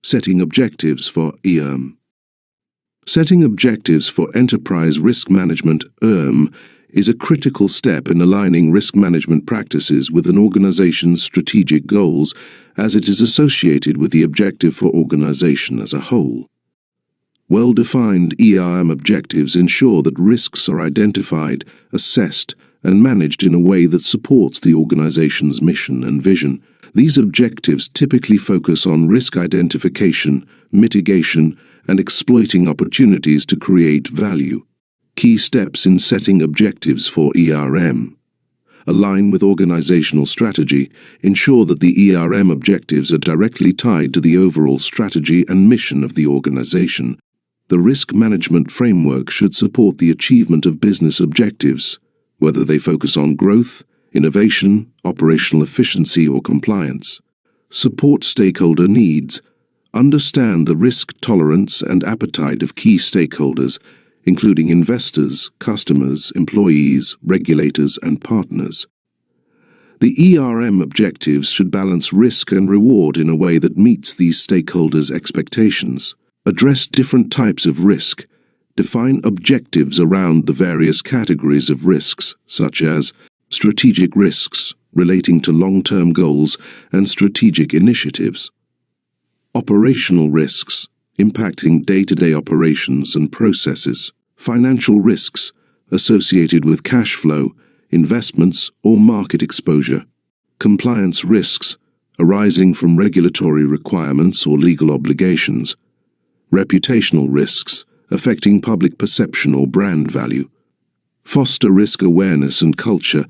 Setting objectives for ERM. Setting objectives for enterprise risk management ERM is a critical step in aligning risk management practices with an organization's strategic goals, as it is associated with the objective for organization as a whole. Well-defined ERM objectives ensure that risks are identified, assessed, and managed in a way that supports the organization's mission and vision. These objectives typically focus on risk identification, mitigation, and exploiting opportunities to create value. Key steps in setting objectives for ERM. Align with organizational strategy. Ensure that the ERM objectives are directly tied to the overall strategy and mission of the organization. The risk management framework should support the achievement of business objectives, whether they focus on growth, innovation, operational efficiency, or compliance. Support stakeholder needs. Understand the risk tolerance and appetite of key stakeholders, including investors, customers, employees, regulators, and partners. The ERM objectives should balance risk and reward in a way that meets these stakeholders' expectations. Address different types of risk. Define objectives around the various categories of risks, such as strategic risks relating to long-term goals and strategic initiatives. Operational risks impacting day-to-day operations and processes. Financial risks associated with cash flow, investments, or market exposure. Compliance risks arising from regulatory requirements or legal obligations. Reputational risks affecting public perception or brand value. Foster risk awareness and culture.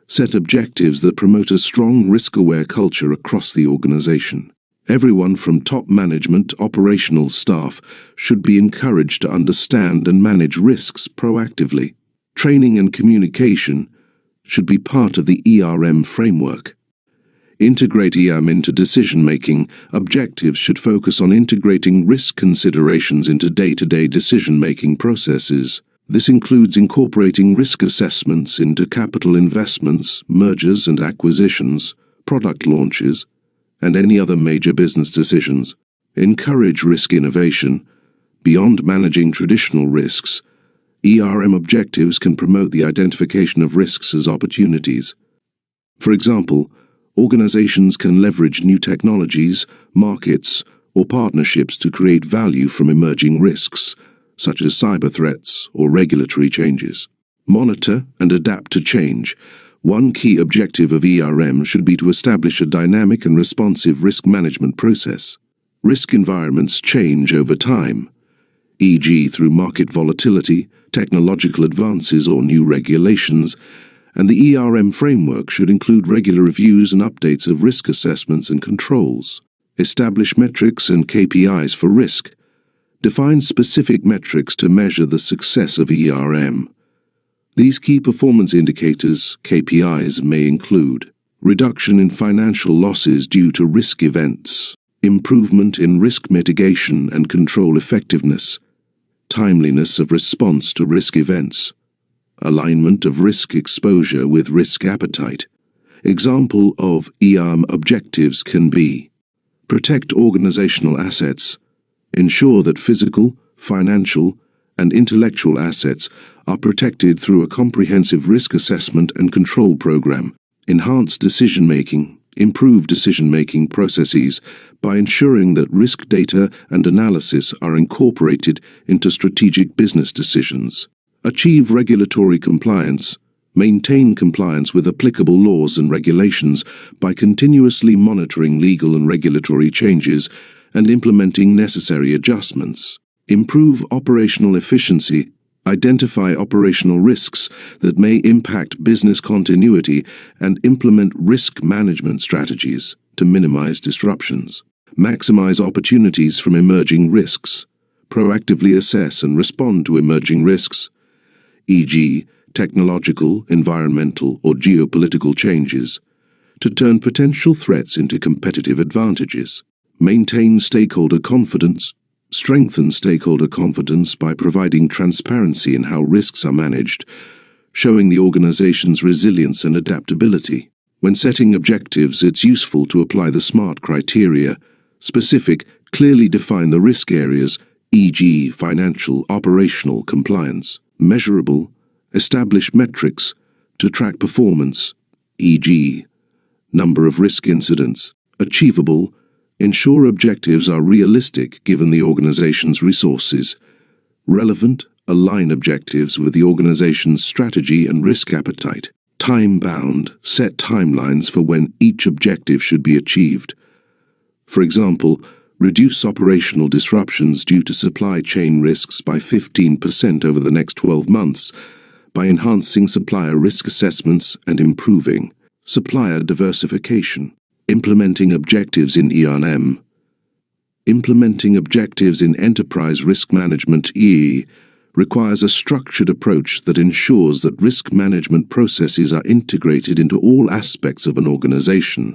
Set objectives that promote a strong risk-aware culture across the organization. Everyone from top management to operational staff should be encouraged to understand and manage risks proactively. Training and communication should be part of the ERM framework. Integrate ERM into decision-making. Objectives should focus on integrating risk considerations into day-to-day decision-making processes. This includes incorporating risk assessments into capital investments, mergers and acquisitions, product launches, and any other major business decisions. Encourage risk innovation. Beyond managing traditional risks, ERM objectives can promote the identification of risks as opportunities. For example, organizations can leverage new technologies, markets, or partnerships to create value from emerging risks, such as cyber threats or regulatory changes. Monitor and adapt to change. One key objective of ERM should be to establish a dynamic and responsive risk management process. Risk environments change over time, e.g. through market volatility, technological advances, or new regulations, and the ERM framework should include regular reviews and updates of risk assessments and controls. Establish metrics and KPIs for risk. Define specific metrics to measure the success of ERM. These key performance indicators, KPIs, may include reduction in financial losses due to risk events, improvement in risk mitigation and control effectiveness, timeliness of response to risk events, alignment of risk exposure with risk appetite. Example of ERM objectives can be: protect organizational assets. Ensure that physical, financial, and intellectual assets are protected through a comprehensive risk assessment and control program. Enhance decision-making. Improve decision-making processes by ensuring that risk data and analysis are incorporated into strategic business decisions. Achieve regulatory compliance. Maintain compliance with applicable laws and regulations by continuously monitoring legal and regulatory changes and implementing necessary adjustments. Improve operational efficiency. Identify operational risks that may impact business continuity and implement risk management strategies to minimize disruptions. Maximize opportunities from emerging risks. Proactively assess and respond to emerging risks, e.g., technological, environmental, or geopolitical changes, to turn potential threats into competitive advantages. Maintain stakeholder confidence. Strengthen stakeholder confidence by providing transparency in how risks are managed, showing the organization's resilience and adaptability. When setting objectives, it's useful to apply the SMART criteria: specific, Clearly define the risk areas, e.g. financial, operational, compliance. Measurable, establish metrics to track performance, e.g. number of risk incidents. Achievable, ensure objectives are realistic given the organization's resources. Relevant, align objectives with the organization's strategy and risk appetite. Time-bound, set timelines for when each objective should be achieved. For example, reduce operational disruptions due to supply chain risks by 15% over the next 12 months by enhancing supplier risk assessments and improving supplier diversification. Implementing objectives in ERM. Implementing objectives in enterprise risk management requires a structured approach that ensures that risk management processes are integrated into all aspects of an organization.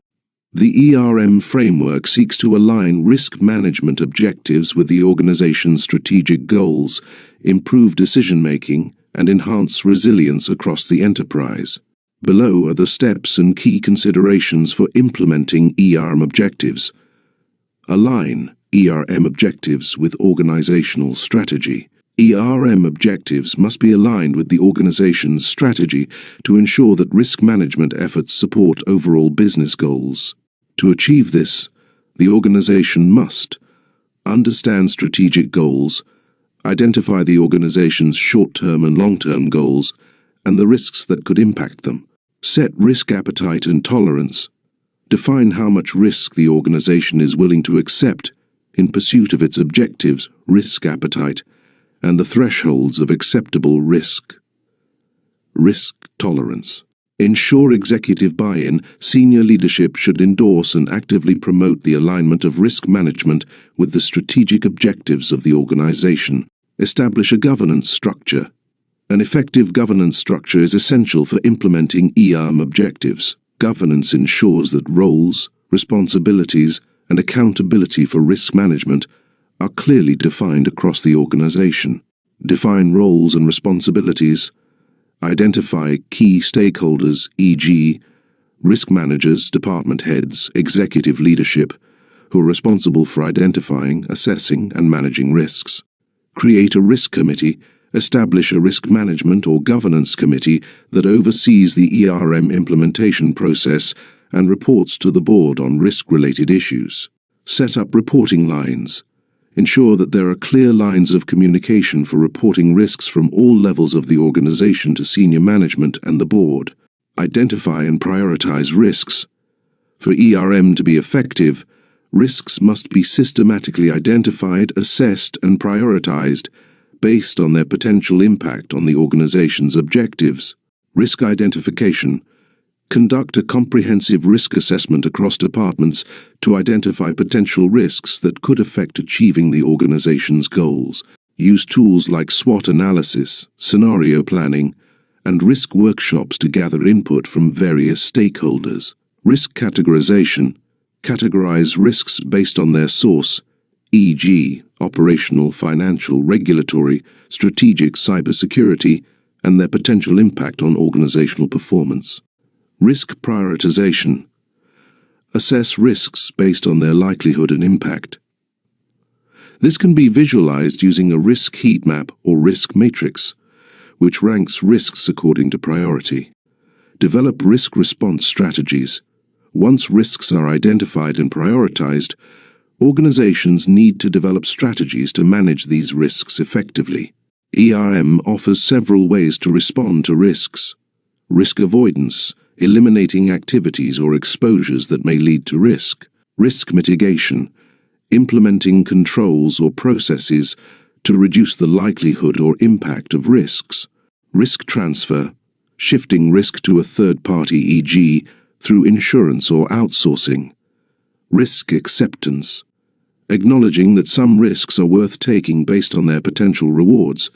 The ERM framework seeks to align risk management objectives with the organization's strategic goals, improve decision-making, and enhance resilience across the enterprise. Below are the steps and key considerations for implementing ERM objectives. Align ERM objectives with organizational strategy. ERM objectives must be aligned with the organization's strategy to ensure that risk management efforts support overall business goals. To achieve this, the organization must understand strategic goals, identify the organization's short-term and long-term goals, and the risks that could impact them. Set risk appetite and tolerance. Define how much risk the organization is willing to accept in pursuit of its objectives, risk appetite, and the thresholds of acceptable risk. Risk tolerance. Ensure executive buy-in. Senior leadership should endorse and actively promote the alignment of risk management with the strategic objectives of the organization. Establish a governance structure. An effective governance structure is essential for implementing ERM objectives. Governance ensures that roles, responsibilities, and accountability for risk management are clearly defined across the organization. Define roles and responsibilities. Identify key stakeholders, e.g., risk managers, department heads, executive leadership, who are responsible for identifying, assessing, and managing risks. Create a risk committee. Establish a risk management or governance committee that oversees the ERM implementation process and reports to the board on risk-related issues. Set up reporting lines. Ensure that there are clear lines of communication for reporting risks from all levels of the organization to senior management and the board. Identify and prioritize risks. For ERM to be effective, risks must be systematically identified, assessed, and prioritized based on their potential impact on the organization's objectives. Risk identification. Conduct a comprehensive risk assessment across departments to identify potential risks that could affect achieving the organization's goals. Use tools like SWOT analysis, scenario planning, and risk workshops to gather input from various stakeholders. Risk categorization. Categorize risks based on their source, e.g., operational, financial, regulatory, strategic, cybersecurity, and their potential impact on organizational performance. Risk prioritization. Assess risks based on their likelihood and impact. This can be visualized using a risk heat map or risk matrix, which ranks risks according to priority. Develop risk response strategies. Once risks are identified and prioritized, organizations need to develop strategies to manage these risks effectively. ERM offers several ways to respond to risks. Risk avoidance, eliminating activities or exposures that may lead to risk. Risk mitigation, implementing controls or processes to reduce the likelihood or impact of risks. Risk transfer, shifting risk to a third party, e.g., through insurance or outsourcing. Risk acceptance, acknowledging that some risks are worth taking based on their potential rewards,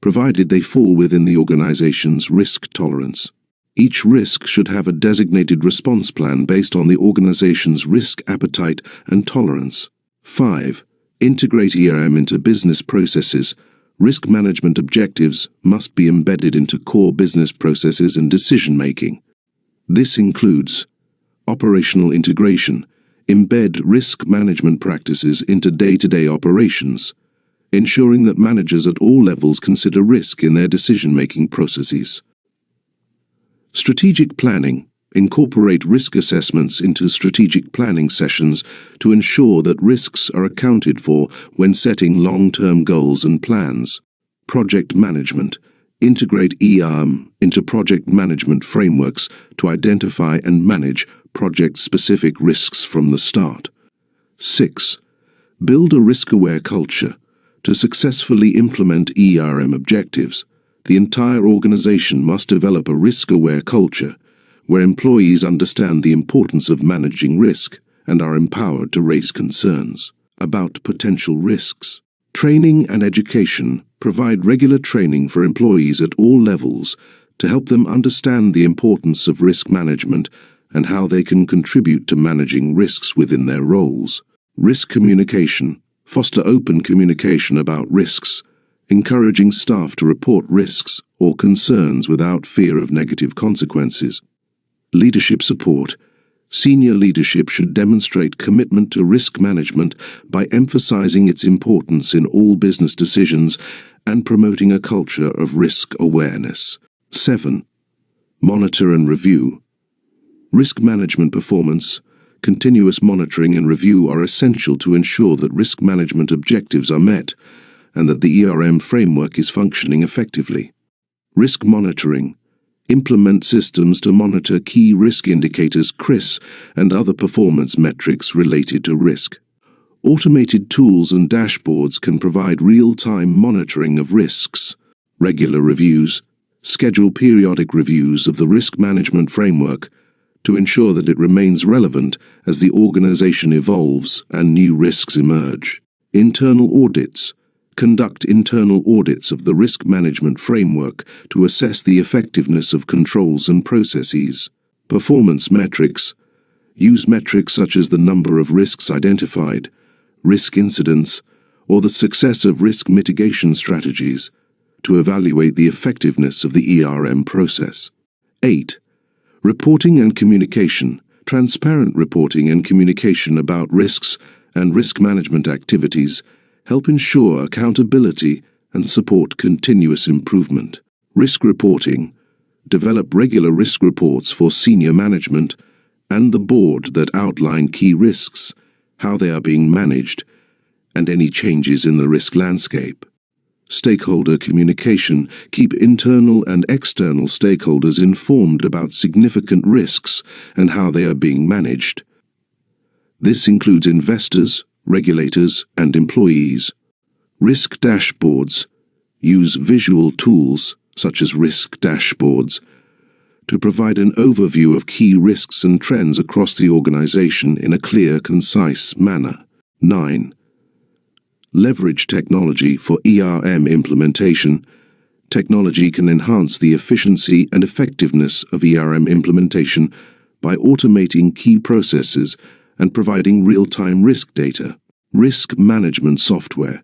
provided they fall within the organization's risk tolerance. Each risk should have a designated response plan based on the organization's risk appetite and tolerance. 5. Integrate ERM into business processes. Risk management objectives must be embedded into core business processes and decision-making. This includes operational integration, embed risk management practices into day-to-day operations, ensuring that managers at all levels consider risk in their decision-making processes. Strategic planning. Incorporate risk assessments into strategic planning sessions to ensure that risks are accounted for when setting long-term goals and plans. Project management. Integrate ERM into project management frameworks to identify and manage project-specific risks from the start. 6. Build a risk-aware culture. To successfully implement ERM objectives, the entire organization must develop a risk-aware culture where employees understand the importance of managing risk and are empowered to raise concerns about potential risks. Training and education. Provide regular training for employees at all levels to help them understand the importance of risk management and how they can contribute to managing risks within their roles. Risk communication. Foster open communication about risks, encouraging staff to report risks or concerns without fear of negative consequences. Leadership support. Senior leadership should demonstrate commitment to risk management by emphasizing its importance in all business decisions and promoting a culture of risk awareness. 7. Monitor and review. Risk management performance. Continuous monitoring and review are essential to ensure that risk management objectives are met and that the ERM framework is functioning effectively. Risk monitoring. Implement systems to monitor key risk indicators (CRIS) and other performance metrics related to risk. Automated tools and dashboards can provide real-time monitoring of risks. Regular reviews. Schedule periodic reviews of the risk management framework to ensure that it remains relevant as the organization evolves and new risks emerge. Internal audits. Conduct internal audits of the risk management framework to assess the effectiveness of controls and processes. Performance metrics. Use metrics such as the number of risks identified, risk incidents, or the success of risk mitigation strategies to evaluate the effectiveness of the ERM process. 8. Reporting and communication. Transparent reporting and communication about risks and risk management activities help ensure accountability and support continuous improvement. Risk reporting. Develop regular risk reports for senior management and the board that outline key risks, how they are being managed, and any changes in the risk landscape. Stakeholder communication. Keep internal and external stakeholders informed about significant risks and how they are being managed. This includes investors, regulators, and employees. Risk dashboards. Use visual tools, such as risk dashboards, to provide an overview of key risks and trends across the organization in a clear, concise manner. 9. Leverage technology for ERM implementation. Technology can enhance the efficiency and effectiveness of ERM implementation by automating key processes and providing real-time risk data. Risk management software.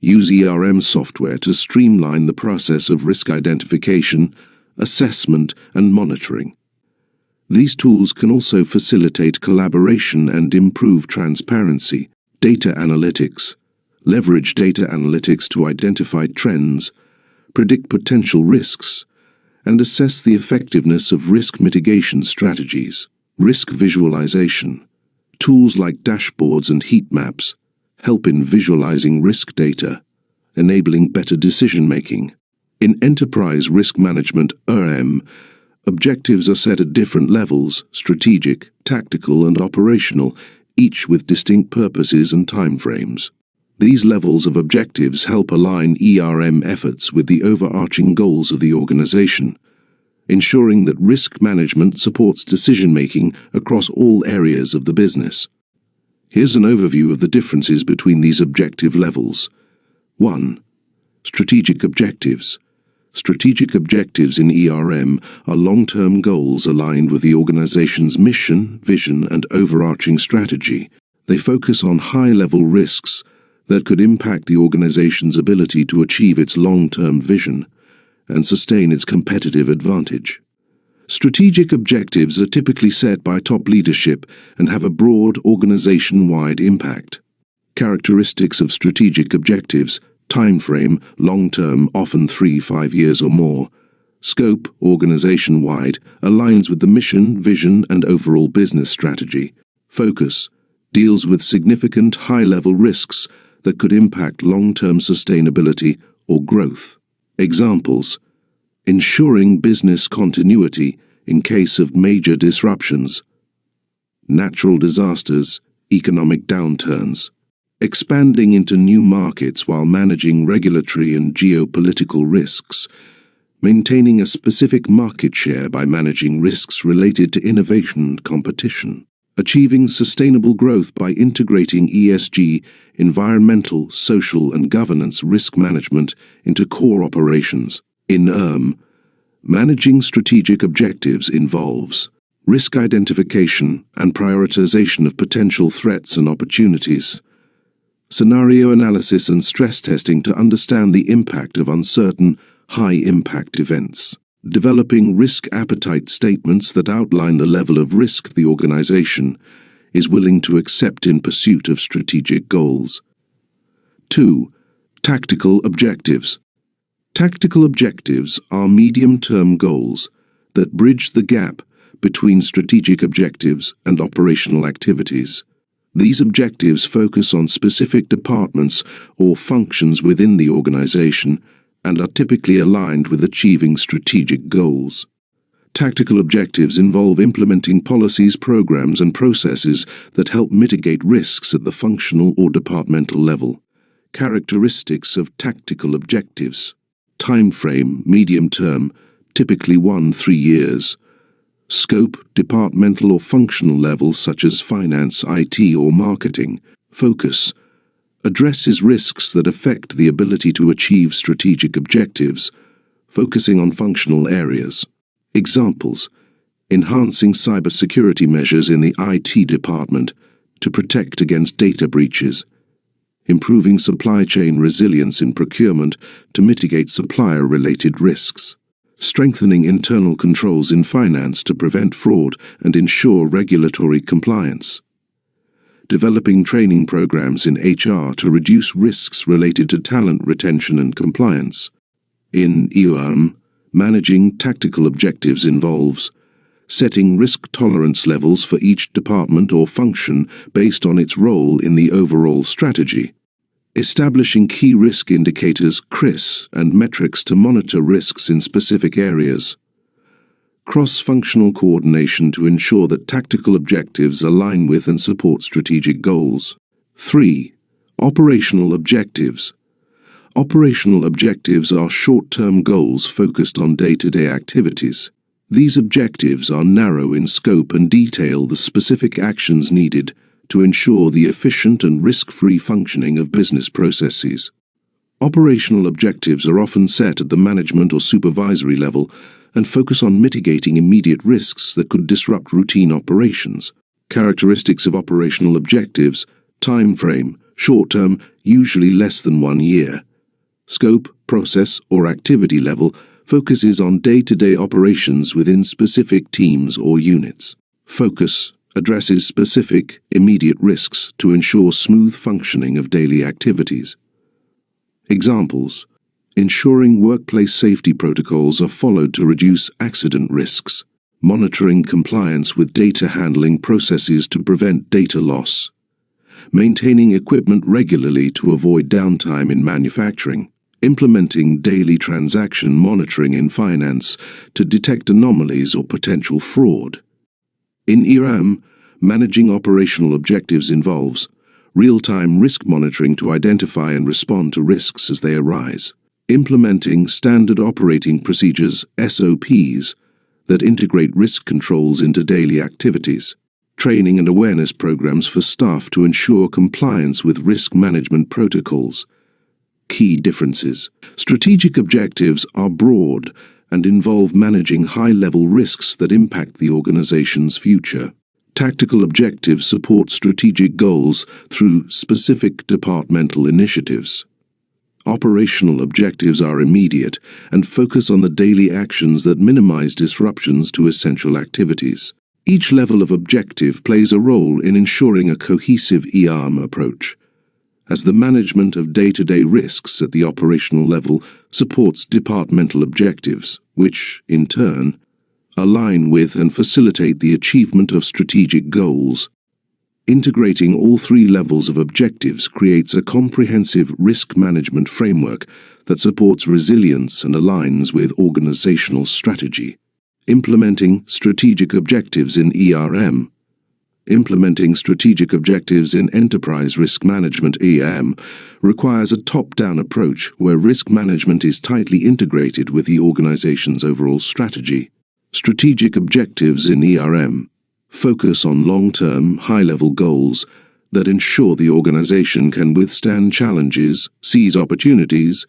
Use ERM software to streamline the process of risk identification, assessment, and monitoring. These tools can also facilitate collaboration and improve transparency. Data analytics. Leverage data analytics to identify trends, predict potential risks, and assess the effectiveness of risk mitigation strategies. Risk visualization. Tools like dashboards and heat maps help in visualizing risk data, enabling better decision-making. In enterprise risk management ERM, objectives are set at different levels: strategic, tactical, and operational, each with distinct purposes and timeframes. These levels of objectives help align ERM efforts with the overarching goals of the organization, ensuring that risk management supports decision-making across all areas of the business. Here's an overview of the differences between these objective levels. 1. Strategic objectives. Strategic objectives in ERM are long-term goals aligned with the organization's mission, vision, and overarching strategy. They focus on high-level risks that could impact the organization's ability to achieve its long-term vision and sustain its competitive advantage. Strategic objectives are typically set by top leadership and have a broad organization-wide impact. Characteristics of strategic objectives: time frame, long-term, often 3-5 years or more. Scope, organization-wide, aligns with the mission, vision, and overall business strategy. Focus, deals with significant high-level risks that could impact long-term sustainability or growth. Examples: ensuring business continuity in case of major disruptions, natural disasters, economic downturns, expanding into new markets while managing regulatory and geopolitical risks, maintaining a specific market share by managing risks related to innovation and competition, achieving sustainable growth by integrating ESG, environmental, social, and governance risk management into core operations. In ERM, managing strategic objectives involves risk identification and prioritization of potential threats and opportunities, scenario analysis and stress testing to understand the impact of uncertain, high-impact events, developing risk appetite statements that outline the level of risk the organization is willing to accept in pursuit of strategic goals. 2. Tactical objectives. Tactical objectives are medium-term goals that bridge the gap between strategic objectives and operational activities. These objectives focus on specific departments or functions within the organization and are typically aligned with achieving strategic goals. Tactical objectives involve implementing policies, programs, and processes that help mitigate risks at the functional or departmental level. Characteristics of tactical objectives: time frame, medium term, typically 1-3 years. Scope, departmental or functional levels such as finance, IT, or marketing. Focus, addresses risks that affect the ability to achieve strategic objectives, focusing on functional areas. Examples: enhancing cybersecurity measures in the IT department to protect against data breaches, improving supply chain resilience in procurement to mitigate supplier-related risks, strengthening internal controls in finance to prevent fraud and ensure regulatory compliance, developing training programs in HR to reduce risks related to talent retention and compliance. In ERM, managing tactical objectives involves setting risk tolerance levels for each department or function based on its role in the overall strategy, establishing key risk indicators (CRIS) and metrics to monitor risks in specific areas, cross-functional coordination to ensure that tactical objectives align with and support strategic goals. 3. Operational objectives. Operational objectives are short-term goals focused on day-to-day activities. These objectives are narrow in scope and detail the specific actions needed to ensure the efficient and risk-free functioning of business processes. Operational objectives are often set at the management or supervisory level and focus on mitigating immediate risks that could disrupt routine operations. Characteristics of operational objectives: time frame, short-term, usually less than 1 year. Scope, process, or activity level focuses on day-to-day operations within specific teams or units. Focus addresses specific, immediate risks to ensure smooth functioning of daily activities. Examples: ensuring workplace safety protocols are followed to reduce accident risks, monitoring compliance with data handling processes to prevent data loss, maintaining equipment regularly to avoid downtime in manufacturing, implementing daily transaction monitoring in finance to detect anomalies or potential fraud. In ERM, managing operational objectives involves real-time risk monitoring to identify and respond to risks as they arise, implementing standard operating procedures (SOPs) that integrate risk controls into daily activities, training and awareness programs for staff to ensure compliance with risk management protocols. Key differences: strategic objectives are broad and involve managing high-level risks that impact the organization's future. Tactical objectives support strategic goals through specific departmental initiatives. Operational objectives are immediate and focus on the daily actions that minimize disruptions to essential activities. Each level of objective plays a role in ensuring a cohesive ERM approach, as the management of day-to-day risks at the operational level supports departmental objectives, which, in turn, align with and facilitate the achievement of strategic goals. Integrating all three levels of objectives creates a comprehensive risk management framework that supports resilience and aligns with organizational strategy. Implementing strategic objectives in ERM. Implementing strategic objectives in enterprise risk management ERM requires a top-down approach where risk management is tightly integrated with the organization's overall strategy. Strategic objectives in ERM focus on long-term, high-level goals that ensure the organization can withstand challenges, seize opportunities,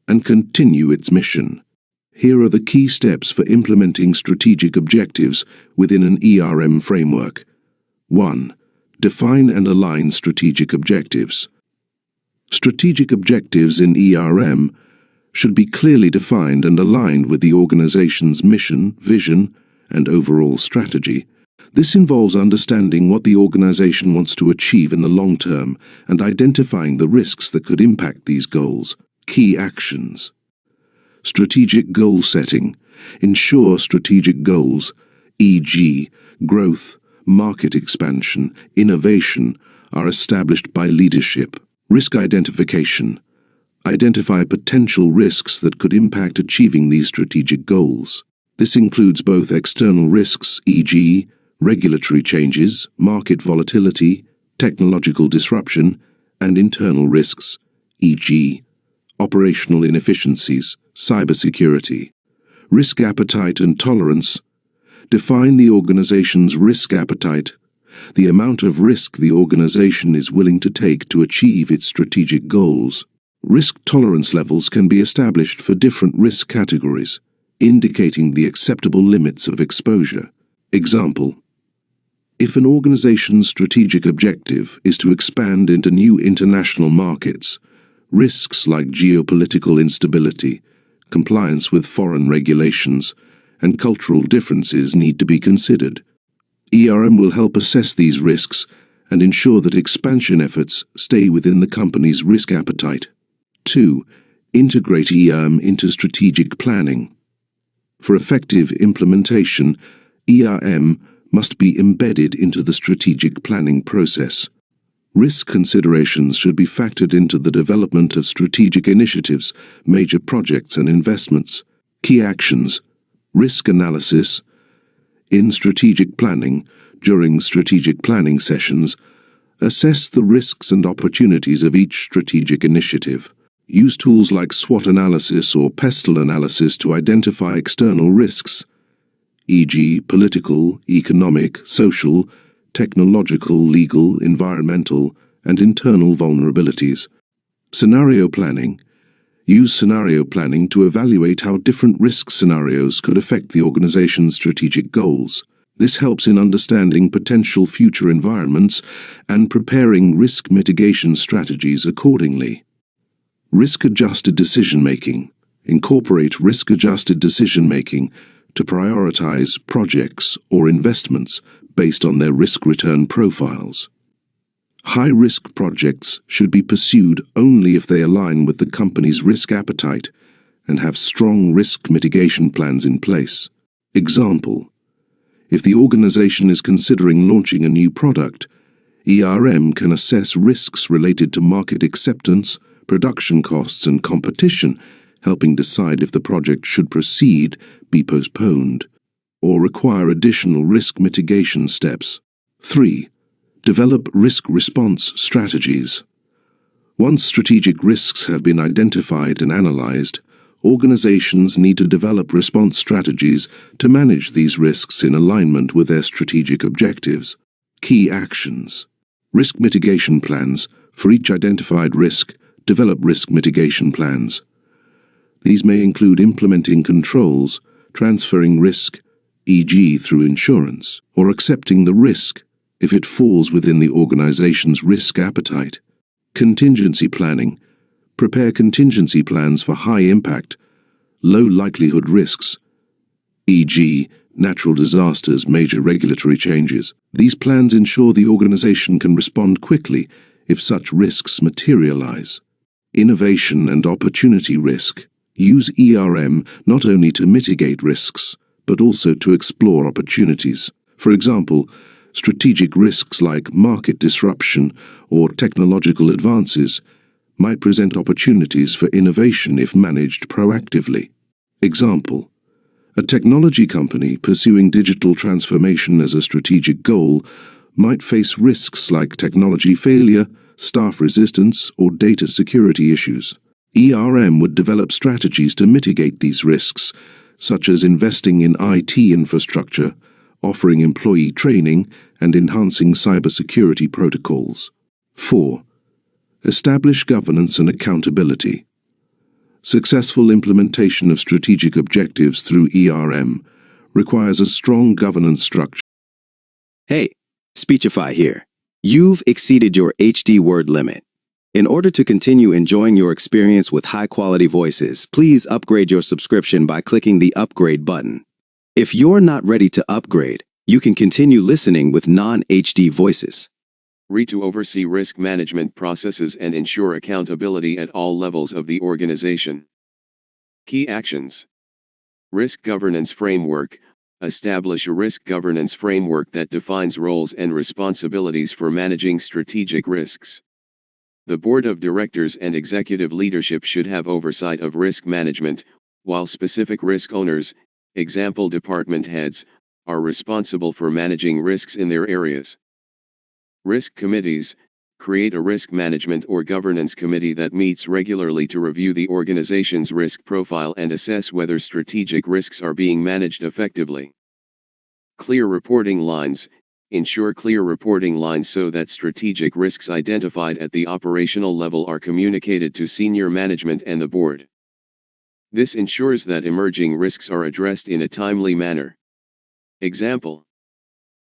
and continue its mission. Here are the key steps for implementing strategic objectives within an ERM framework. 1. Define and align strategic objectives. Strategic objectives in ERM should be clearly defined and aligned with the organization's mission, vision, and overall strategy. This involves understanding what the organization wants to achieve in the long term and identifying the risks that could impact these goals. Key actions. Strategic goal setting. Ensure strategic goals, e.g., growth, market expansion, innovation, are established by leadership. Risk identification. Identify potential risks that could impact achieving these strategic goals. This includes both external risks, e.g., regulatory changes, market volatility, technological disruption, and internal risks, e.g., operational inefficiencies, cybersecurity. Risk appetite and tolerance. Define the organization's risk appetite, the amount of risk the organization is willing to take to achieve its strategic goals. Risk tolerance levels can be established for different risk categories, indicating the acceptable limits of exposure. Example: if an organization's strategic objective is to expand into new international markets, risks like geopolitical instability, compliance with foreign regulations, and cultural differences need to be considered. ERM will help assess these risks and ensure that expansion efforts stay within the company's risk appetite. 2. Integrate ERM into strategic planning. For effective implementation, ERM must be embedded into the strategic planning process. Risk considerations should be factored into the development of strategic initiatives, major projects, and investments. Key actions. Risk analysis. In strategic planning, during strategic planning sessions, assess the risks and opportunities of each strategic initiative. Use tools like SWOT analysis or PESTLE analysis to identify external risks, e.g., political, economic, social, technological, legal, environmental, and internal vulnerabilities. Scenario planning. Use scenario planning to evaluate how different risk scenarios could affect the organization's strategic goals. This helps in understanding potential future environments and preparing risk mitigation strategies accordingly. Risk-adjusted decision-making. Incorporate risk-adjusted decision-making to prioritize projects or investments based on their risk-return profiles. High-risk projects should be pursued only if they align with the company's risk appetite and have strong risk mitigation plans in place. Example: if the organization is considering launching a new product, ERM can assess risks related to market acceptance, production costs, and competition, helping decide if the project should proceed, be postponed, or require additional risk mitigation steps. 3. Develop risk response strategies. Once strategic risks have been identified and analyzed, organizations need to develop response strategies to manage these risks in alignment with their strategic objectives. Key actions. Risk mitigation plans. For each identified risk, develop risk mitigation plans. These may include implementing controls, transferring risk, e.g. through insurance, or accepting the risk if it falls within the organization's risk appetite. Contingency planning. Prepare contingency plans for high-impact, low-likelihood risks, e.g., natural disasters, major regulatory changes. These plans ensure the organization can respond quickly if such risks materialize. Innovation and opportunity risk. Use ERM not only to mitigate risks, but also to explore opportunities. For example, strategic risks like market disruption or technological advances might present opportunities for innovation if managed proactively. Example: a technology company pursuing digital transformation as a strategic goal might face risks like technology failure, staff resistance, or data security issues. ERM would develop strategies to mitigate these risks, such as investing in IT infrastructure, offering employee training, and enhancing cybersecurity protocols. 4. Establish governance and accountability. Successful implementation of strategic objectives through ERM requires a strong governance structure. Hey, Speechify here. You've exceeded your HD word limit. In order to continue enjoying your experience with high-quality voices, please upgrade your subscription by clicking the Upgrade button. If you're not ready to upgrade, you can continue listening with non-HD voices. To oversee risk management processes and ensure accountability at all levels of the organization. Key actions. Risk governance framework. Establish a risk governance framework that defines roles and responsibilities for managing strategic risks. The board of directors and executive leadership should have oversight of risk management, while specific risk owners, example department heads, are responsible for managing risks in their areas. Risk committees. Create a risk management or governance committee that meets regularly to review the organization's risk profile and assess whether strategic risks are being managed effectively. Clear reporting lines. Ensure clear reporting lines so that strategic risks identified at the operational level are communicated to senior management and the board. This ensures that emerging risks are addressed in a timely manner. Example: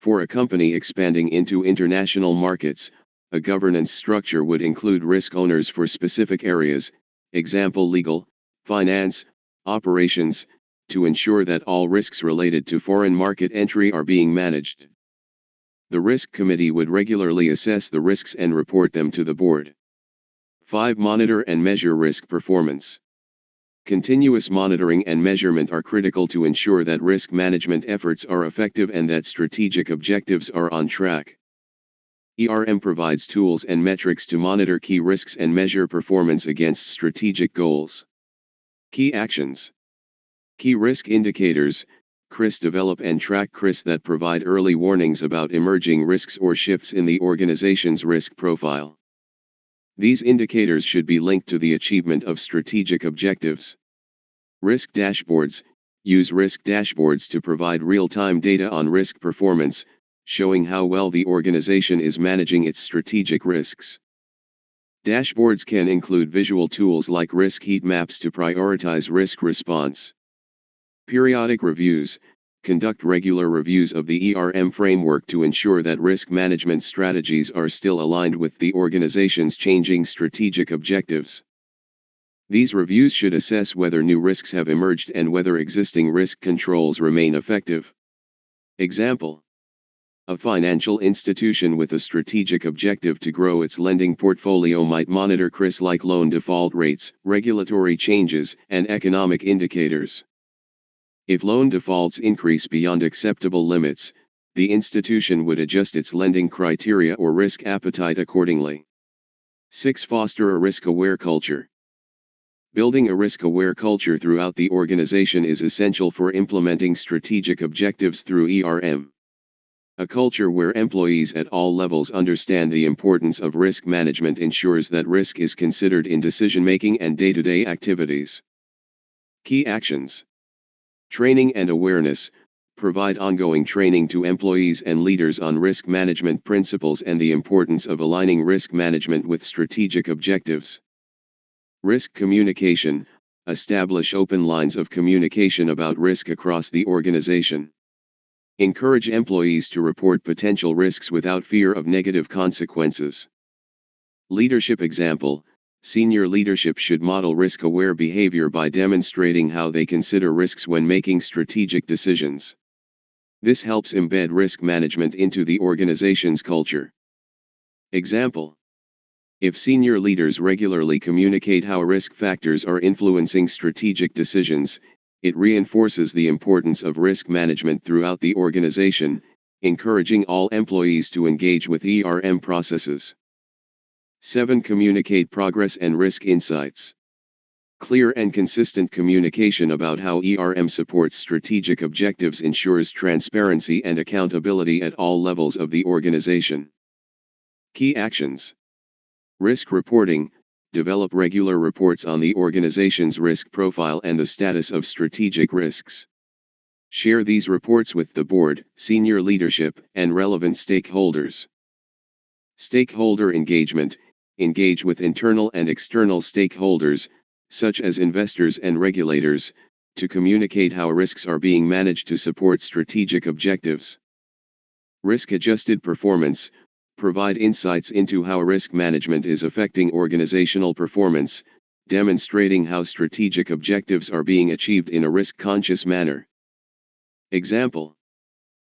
for a company expanding into international markets, a governance structure would include risk owners for specific areas, example legal, finance, operations, to ensure that all risks related to foreign market entry are being managed. The risk committee would regularly assess the risks and report them to the board. 5. Monitor and measure risk performance. Continuous monitoring and measurement are critical to ensure that risk management efforts are effective and that strategic objectives are on track. ERM provides tools and metrics to monitor key risks and measure performance against strategic goals. Key actions. Key risk indicators. CRIS. Develop and track CRIS that provide early warnings about emerging risks or shifts in the organization's risk profile. These indicators should be linked to the achievement of strategic objectives. Risk dashboards. Use risk dashboards to provide real-time data on risk performance, showing how well the organization is managing its strategic risks. Dashboards can include visual tools like risk heat maps to prioritize risk response. Periodic reviews. Conduct regular reviews of the ERM framework to ensure that risk management strategies are still aligned with the organization's changing strategic objectives. These reviews should assess whether new risks have emerged and whether existing risk controls remain effective. Example: a financial institution with a strategic objective to grow its lending portfolio might monitor CRIS like loan default rates, regulatory changes, and economic indicators. If loan defaults increase beyond acceptable limits, the institution would adjust its lending criteria or risk appetite accordingly. 6. Foster a risk-aware culture. Building a risk-aware culture throughout the organization is essential for implementing strategic objectives through ERM. A culture where employees at all levels understand the importance of risk management ensures that risk is considered in decision-making and day-to-day activities. Key actions. Training and awareness. Provide ongoing training to employees and leaders on risk management principles and the importance of aligning risk management with strategic objectives. Risk communication. Establish open lines of communication about risk across the organization. Encourage employees to report potential risks without fear of negative consequences. Leadership example. Senior leadership should model risk-aware behavior by demonstrating how they consider risks when making strategic decisions. This helps embed risk management into the organization's culture. Example: if senior leaders regularly communicate how risk factors are influencing strategic decisions, it reinforces the importance of risk management throughout the organization, encouraging all employees to engage with ERM processes. 7. Communicate progress and risk insights. Clear and consistent communication about how ERM supports strategic objectives ensures transparency and accountability at all levels of the organization. Key actions: risk reporting. Develop regular reports on the organization's risk profile and the status of strategic risks. Share these reports with the board, senior leadership, and relevant stakeholders. Stakeholder engagement. Engage with internal and external stakeholders, such as investors and regulators, to communicate how risks are being managed to support strategic objectives. Risk-adjusted performance. Provide insights into how risk management is affecting organizational performance, demonstrating how strategic objectives are being achieved in a risk-conscious manner. Example: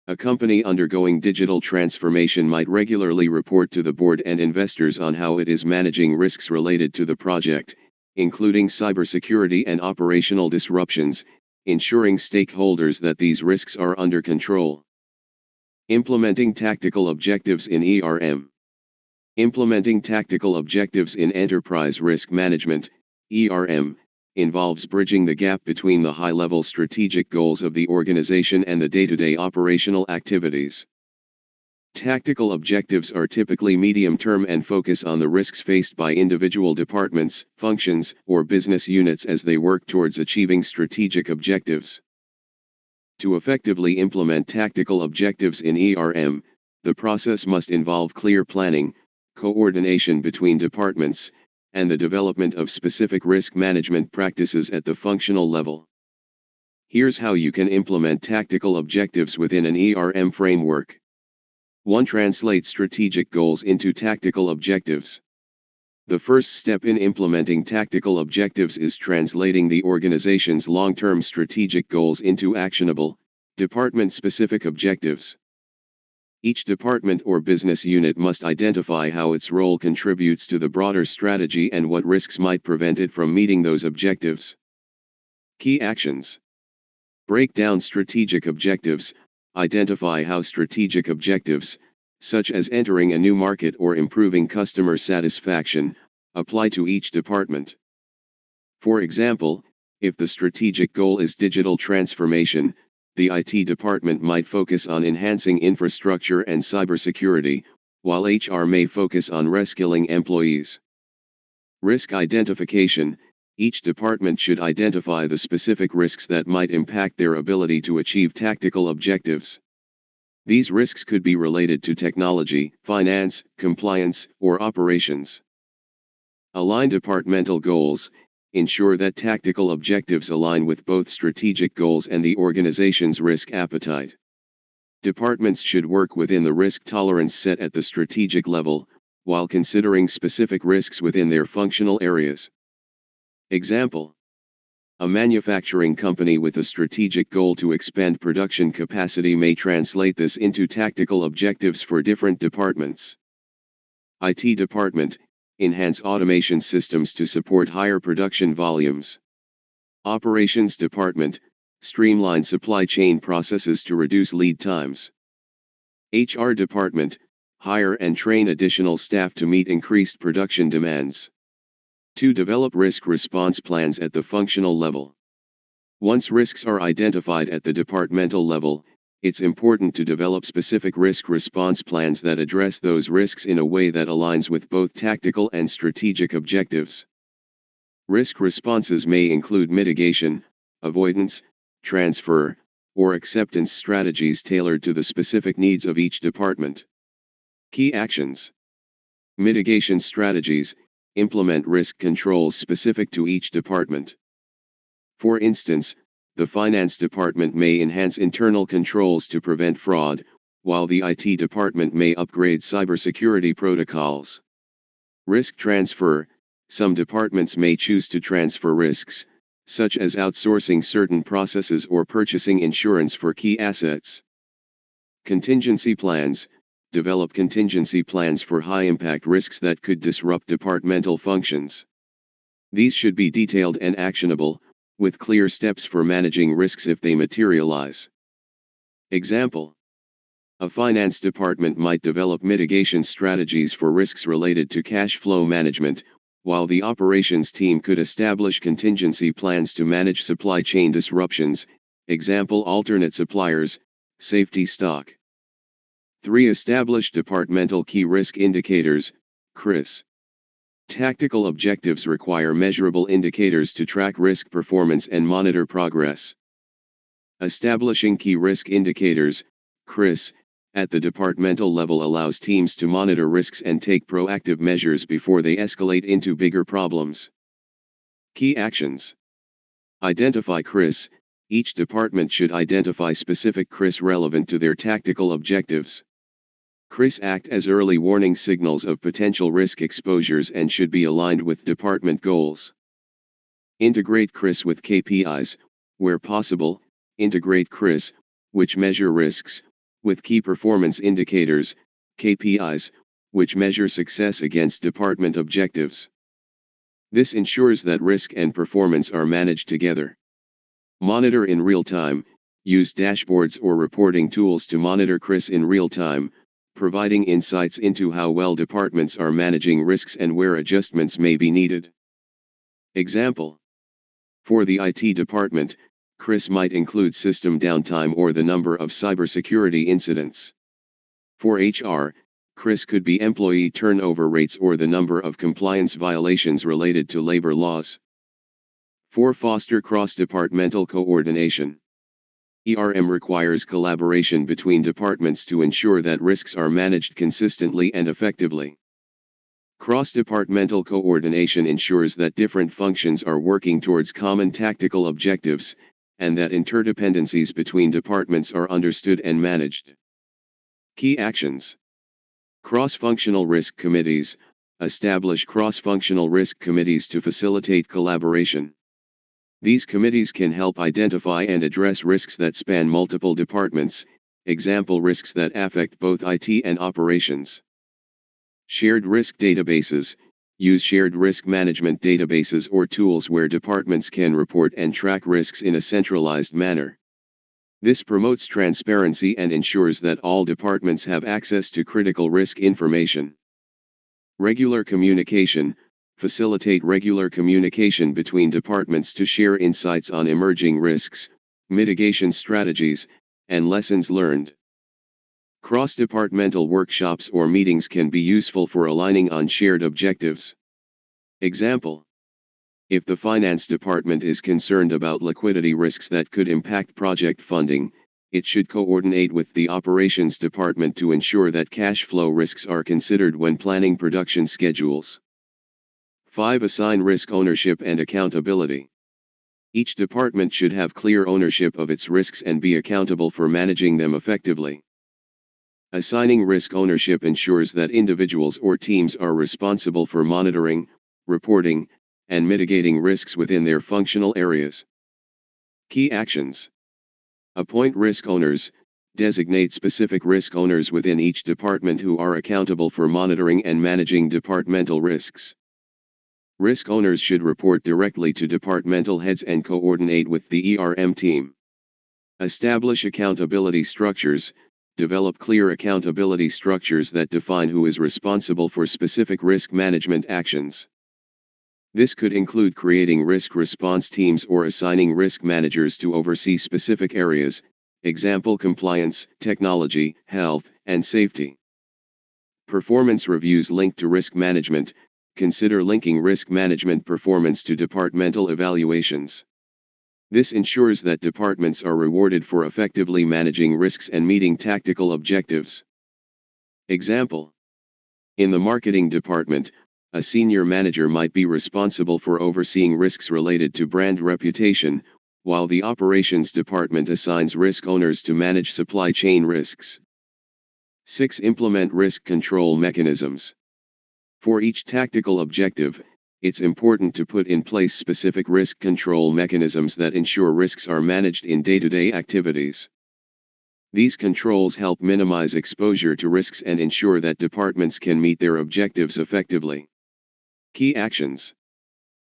a company undergoing digital transformation might regularly report to the board and investors on how it is managing risks related to the project, including cybersecurity and operational disruptions, ensuring stakeholders that these risks are under control. Implementing tactical objectives in ERM. Implementing tactical objectives in enterprise risk management, ERM, involves bridging the gap between the high-level strategic goals of the organization and the day-to-day operational activities. Tactical objectives are typically medium-term and focus on the risks faced by individual departments, functions, or business units as they work towards achieving strategic objectives. To effectively implement tactical objectives in ERM, the process must involve clear planning, coordination between departments, and the development of specific risk management practices at the functional level. Here's how you can implement tactical objectives within an ERM framework. 1. Translate strategic goals into tactical objectives. The first step in implementing tactical objectives is translating the organization's long-term strategic goals into actionable, department-specific objectives. Each department or business unit must identify how its role contributes to the broader strategy and what risks might prevent it from meeting those objectives. Key actions: break down strategic objectives. Identify how strategic objectives, such as entering a new market or improving customer satisfaction, apply to each department. For example, if the strategic goal is digital transformation, the IT department might focus on enhancing infrastructure and cybersecurity, while HR may focus on reskilling employees. Risk identification. Each department should identify the specific risks that might impact their ability to achieve tactical objectives. These risks could be related to technology, finance, compliance, or operations. Align departmental goals. Ensure that tactical objectives align with both strategic goals and the organization's risk appetite. Departments should work within the risk tolerance set at the strategic level, while considering specific risks within their functional areas. Example: a manufacturing company with a strategic goal to expand production capacity may translate this into tactical objectives for different departments. IT department: enhance automation systems to support higher production volumes. Operations department: streamline supply chain processes to reduce lead times. HR department: hire and train additional staff to meet increased production demands. 2. Develop risk response plans at the functional level. Once risks are identified at the departmental level, it's important to develop specific risk response plans that address those risks in a way that aligns with both tactical and strategic objectives. Risk responses may include mitigation, avoidance, transfer, or acceptance strategies tailored to the specific needs of each department. Key actions: mitigation strategies. Implement risk controls specific to each department. For instance, the finance department may enhance internal controls to prevent fraud, while the IT department may upgrade cybersecurity protocols. Risk transfer. Some departments may choose to transfer risks, such as outsourcing certain processes or purchasing insurance for key assets. Contingency plans. Develop contingency plans for high-impact risks that could disrupt departmental functions. These should be detailed and actionable, with clear steps for managing risks if they materialize. Example: a finance department might develop mitigation strategies for risks related to cash flow management, while the operations team could establish contingency plans to manage supply chain disruptions, example alternate suppliers, safety stock. 3. Establish departmental key risk indicators, CRIS. Tactical objectives require measurable indicators to track risk performance and monitor progress. Establishing key risk indicators, CRIS, at the departmental level allows teams to monitor risks and take proactive measures before they escalate into bigger problems. Key actions. Identify CRIS. Each department should identify specific CRIS relevant to their tactical objectives. CRIS act as early warning signals of potential risk exposures and should be aligned with department goals. Integrate CRIS with KPIs. Where possible, integrate CRIS, which measure risks, with key performance indicators, KPIs, which measure success against department objectives. This ensures that risk and performance are managed together. Monitor in real time. Use dashboards or reporting tools to monitor CRIS in real time, providing insights into how well departments are managing risks and where adjustments may be needed. Example: for the IT department, CRIS might include system downtime or the number of cybersecurity incidents. For HR, CRIS could be employee turnover rates or the number of compliance violations related to labor laws. 4. Foster cross-departmental coordination. ERM requires collaboration between departments to ensure that risks are managed consistently and effectively. Cross-departmental coordination ensures that different functions are working towards common tactical objectives, and that interdependencies between departments are understood and managed. Key actions. Cross-functional risk committees. Establish cross-functional risk committees to facilitate collaboration. These committees can help identify and address risks that span multiple departments, example risks that affect both IT and operations. Shared risk databases. Use shared risk management databases or tools where departments can report and track risks in a centralized manner. This promotes transparency and ensures that all departments have access to critical risk information. Regular communication. Facilitate regular communication between departments to share insights on emerging risks, mitigation strategies, and lessons learned. Cross-departmental workshops or meetings can be useful for aligning on shared objectives. Example: if the finance department is concerned about liquidity risks that could impact project funding, it should coordinate with the operations department to ensure that cash flow risks are considered when planning production schedules. 5. Assign risk ownership and accountability. Each department should have clear ownership of its risks and be accountable for managing them effectively. Assigning risk ownership ensures that individuals or teams are responsible for monitoring, reporting, and mitigating risks within their functional areas. Key actions. Appoint risk owners. Designate specific risk owners within each department who are accountable for monitoring and managing departmental risks. Risk owners should report directly to departmental heads and coordinate with the ERM team. Establish accountability structures. Develop clear accountability structures that define who is responsible for specific risk management actions. This could include creating risk response teams or assigning risk managers to oversee specific areas, example compliance, technology, health, and safety. Performance reviews linked to risk management. Consider linking risk management performance to departmental evaluations. This ensures that departments are rewarded for effectively managing risks and meeting tactical objectives. Example: in the marketing department, a senior manager might be responsible for overseeing risks related to brand reputation, while the operations department assigns risk owners to manage supply chain risks. 6. Implement risk control mechanisms. For each tactical objective, it's important to put in place specific risk control mechanisms that ensure risks are managed in day-to-day activities. These controls help minimize exposure to risks and ensure that departments can meet their objectives effectively. Key actions.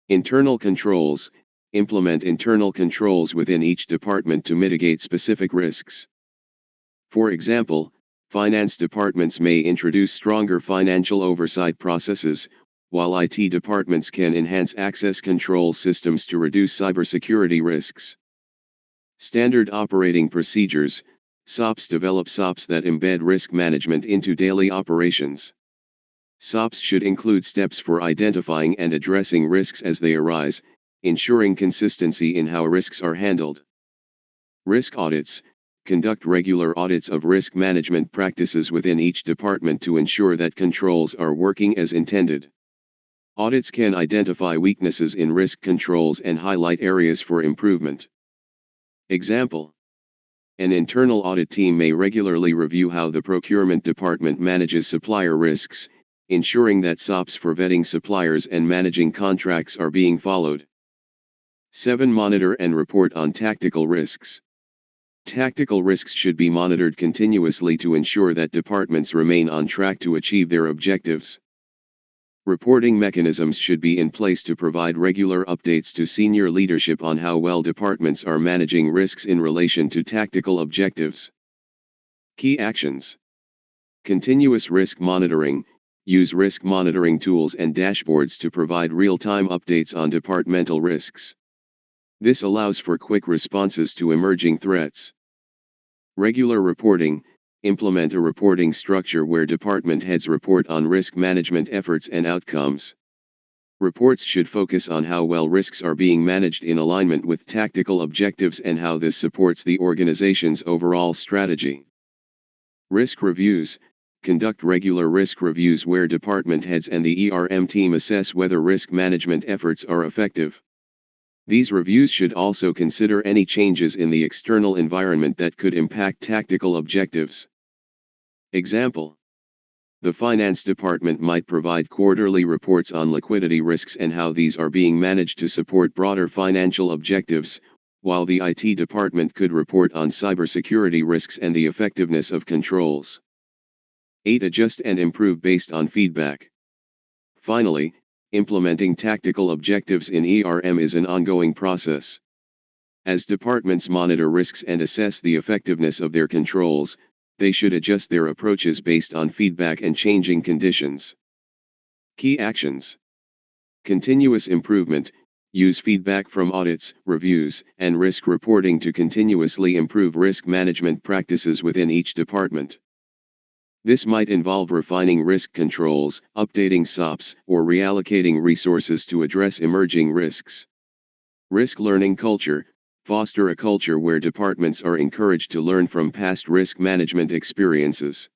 Internal controls. Implement internal controls within each department to mitigate specific risks. For example, finance departments may introduce stronger financial oversight processes, while IT departments can enhance access control systems to reduce cybersecurity risks. Standard operating procedures. SOPs develop SOPs that embed risk management into daily operations. SOPs should include steps for identifying and addressing risks as they arise, ensuring consistency in how risks are handled. Risk audits. Conduct regular audits of risk management practices within each department to ensure that controls are working as intended. Audits can identify weaknesses in risk controls and highlight areas for improvement. Example. An internal audit team may regularly review how the procurement department manages supplier risks, ensuring that SOPs for vetting suppliers and managing contracts are being followed. 7. Monitor and report on tactical risks. Tactical risks should be monitored continuously to ensure that departments remain on track to achieve their objectives. Reporting mechanisms should be in place to provide regular updates to senior leadership on how well departments are managing risks in relation to tactical objectives. Key actions. Continuous risk monitoring. Use risk monitoring tools and dashboards to provide real-time updates on departmental risks. This allows for quick responses to emerging threats. Regular reporting. Implement a reporting structure where department heads report on risk management efforts and outcomes. Reports should focus on how well risks are being managed in alignment with tactical objectives and how this supports the organization's overall strategy. Risk reviews. Conduct regular risk reviews where department heads and the ERM team assess whether risk management efforts are effective. These reviews should also consider any changes in the external environment that could impact tactical objectives. Example. The finance department might provide quarterly reports on liquidity risks and how these are being managed to support broader financial objectives, while the IT department could report on cybersecurity risks and the effectiveness of controls. 8. Adjust and improve based on feedback. Finally, implementing tactical objectives in ERM is an ongoing process. As departments monitor risks and assess the effectiveness of their controls, they should adjust their approaches based on feedback and changing conditions. Key actions. Continuous improvement. Use feedback from audits, reviews, and risk reporting to continuously improve risk management practices within each department. This might involve refining risk controls, updating SOPs, or reallocating resources to address emerging risks. Risk learning culture. Foster a culture where departments are encouraged to learn from past risk management experiences.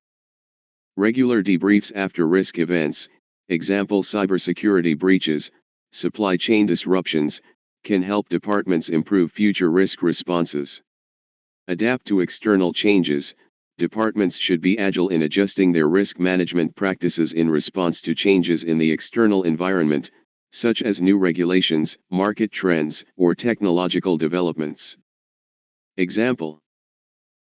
Regular debriefs after risk events, example cybersecurity breaches, supply chain disruptions, can help departments improve future risk responses. Adapt to external changes. Departments should be agile in adjusting their risk management practices in response to changes in the external environment, such as new regulations, market trends, or technological developments. Example.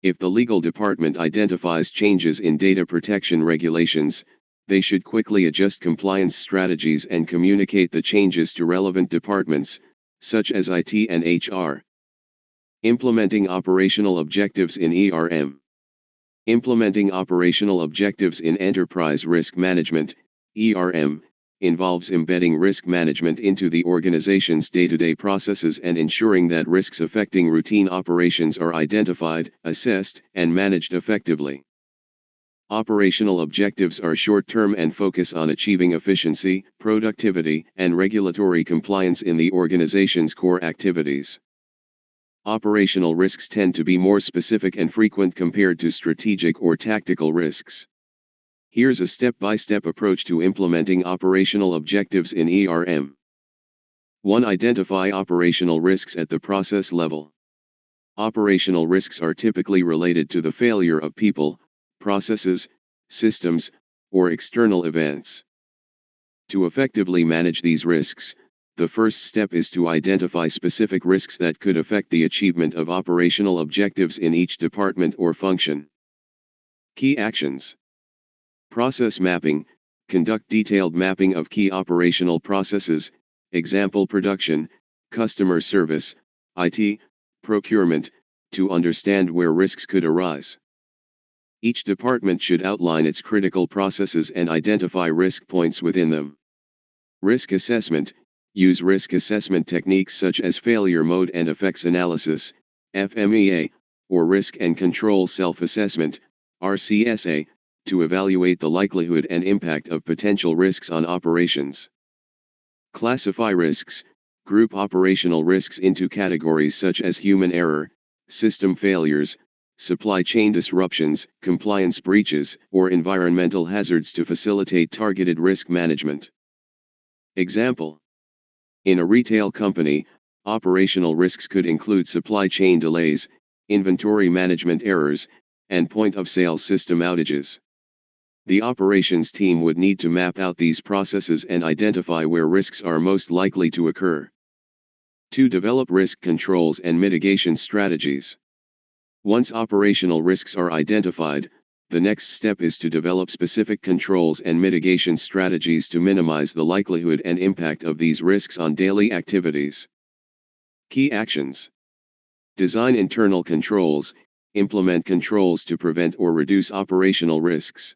If the legal department identifies changes in data protection regulations, they should quickly adjust compliance strategies and communicate the changes to relevant departments, such as IT and HR. Implementing operational objectives in ERM. Implementing operational objectives in enterprise risk management, ERM, involves embedding risk management into the organization's day-to-day processes and ensuring that risks affecting routine operations are identified, assessed, and managed effectively. Operational objectives are short-term and focus on achieving efficiency, productivity, and regulatory compliance in the organization's core activities. Operational risks tend to be more specific and frequent compared to strategic or tactical risks. Here's a step-by-step approach to implementing operational objectives in ERM. 1. Identify operational risks at the process level. Operational risks are typically related to the failure of people, processes, systems, or external events. To effectively manage these risks, the first step is to identify specific risks that could affect the achievement of operational objectives in each department or function. Key actions. Process mapping. Conduct detailed mapping of key operational processes, example production, customer service, IT, procurement, to understand where risks could arise. Each department should outline its critical processes and identify risk points within them. Risk assessment. Use risk assessment techniques such as failure mode and effects analysis, FMEA, or risk and control self-assessment, RCSA, to evaluate the likelihood and impact of potential risks on operations. Classify risks. Group operational risks into categories such as human error, system failures, supply chain disruptions, compliance breaches, or environmental hazards to facilitate targeted risk management. Example. In a retail company, operational risks could include supply chain delays, inventory management errors, and point-of-sale system outages. The operations team would need to map out these processes and identify where risks are most likely to occur. To develop risk controls and mitigation strategies. Once operational risks are identified, the next step is to develop specific controls and mitigation strategies to minimize the likelihood and impact of these risks on daily activities. Key actions. Design internal controls. Implement controls to prevent or reduce operational risks.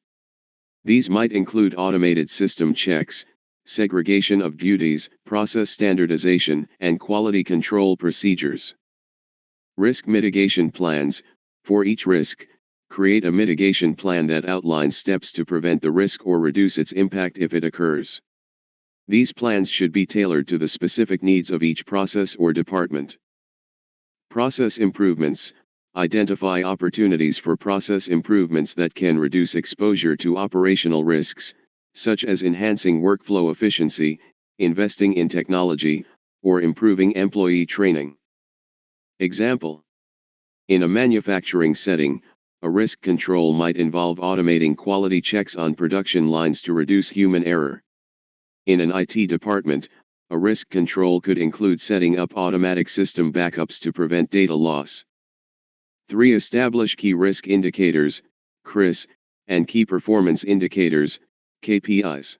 These might include automated system checks, segregation of duties, process standardization, and quality control procedures. Risk mitigation plans. For each risk, create a mitigation plan that outlines steps to prevent the risk or reduce its impact if it occurs. These plans should be tailored to the specific needs of each process or department. Process improvements. Identify opportunities for process improvements that can reduce exposure to operational risks, such as enhancing workflow efficiency, investing in technology, or improving employee training. Example. In a manufacturing setting, a risk control might involve automating quality checks on production lines to reduce human error. In an IT department, a risk control could include setting up automatic system backups to prevent data loss. 3. Establish key risk indicators, CRIS, and key performance indicators, KPIs.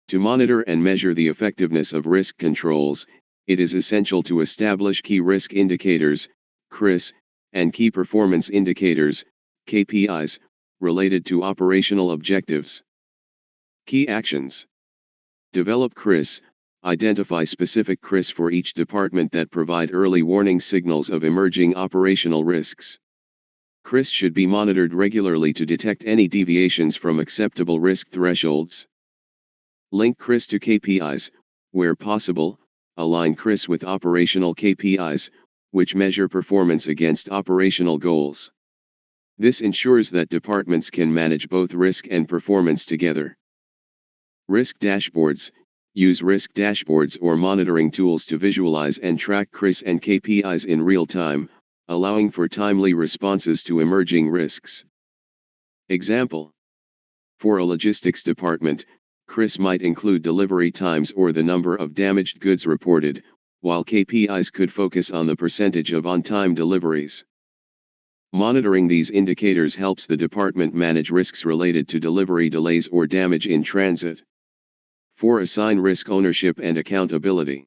To monitor and measure the effectiveness of risk controls, it is essential to establish key risk indicators, CRIS, and key performance indicators, KPIs, related to operational objectives. Key actions. Develop CRIS. Identify specific CRIS for each department that provide early warning signals of emerging operational risks. CRIS should be monitored regularly to detect any deviations from acceptable risk thresholds. Link CRIS to KPIs, where possible. Align CRIS with operational KPIs, which measure performance against operational goals. This ensures that departments can manage both risk and performance together. Risk dashboards. Use risk dashboards or monitoring tools to visualize and track CRIS and KPIs in real time, allowing for timely responses to emerging risks. Example. For a logistics department, CRIS might include delivery times or the number of damaged goods reported, while KPIs could focus on the percentage of on-time deliveries. Monitoring these indicators helps the department manage risks related to delivery delays or damage in transit. 4. Assign risk ownership and accountability.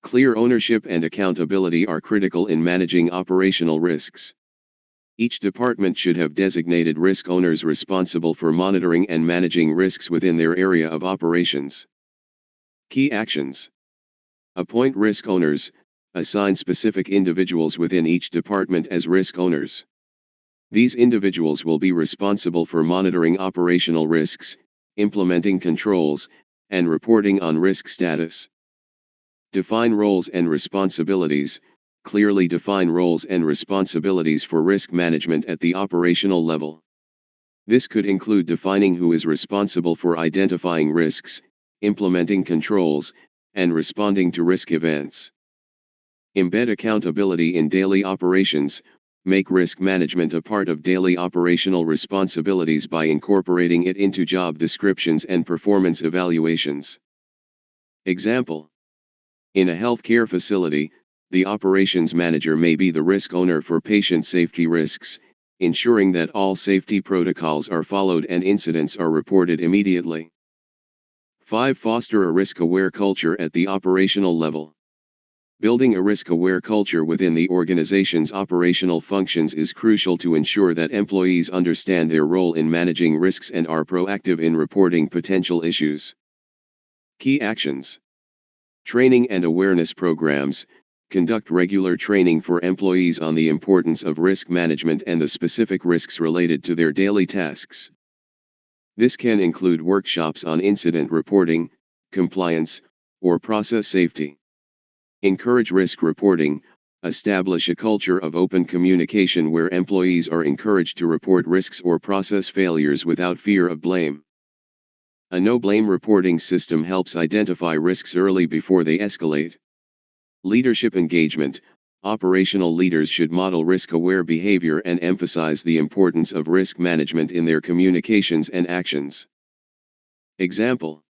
Clear ownership and accountability are critical in managing operational risks. Each department should have designated risk owners responsible for monitoring and managing risks within their area of operations. Key actions. Appoint risk owners. Assign specific individuals within each department as risk owners. These individuals will be responsible for monitoring operational risks, implementing controls, and reporting on risk status. Define roles and responsibilities. Clearly define roles and responsibilities for risk management at the operational level. This could include defining who is responsible for identifying risks, implementing controls, and responding to risk events. Embed accountability in daily operations. make risk management a part of daily operational responsibilities by incorporating it into job descriptions and performance evaluations. Example: in a healthcare facility, the operations manager may be the risk owner for patient safety risks, ensuring that all safety protocols are followed and incidents are reported immediately. 5. Foster a risk-aware culture at the operational level. Building a risk-aware culture within the organization's operational functions is crucial to ensure that employees understand their role in managing risks and are proactive in reporting potential issues. Key actions: training and awareness programs. Conduct regular training for employees on the importance of risk management and the specific risks related to their daily tasks. This can include workshops on incident reporting, compliance, or process safety. Encourage risk reporting. Establish a culture of open communication where employees are encouraged to report risks or process failures without fear of blame. A no-blame reporting system helps identify risks early before they escalate. Leadership engagement. Operational leaders should model risk-aware behavior and emphasize the importance of risk management in their communications and actions. Example: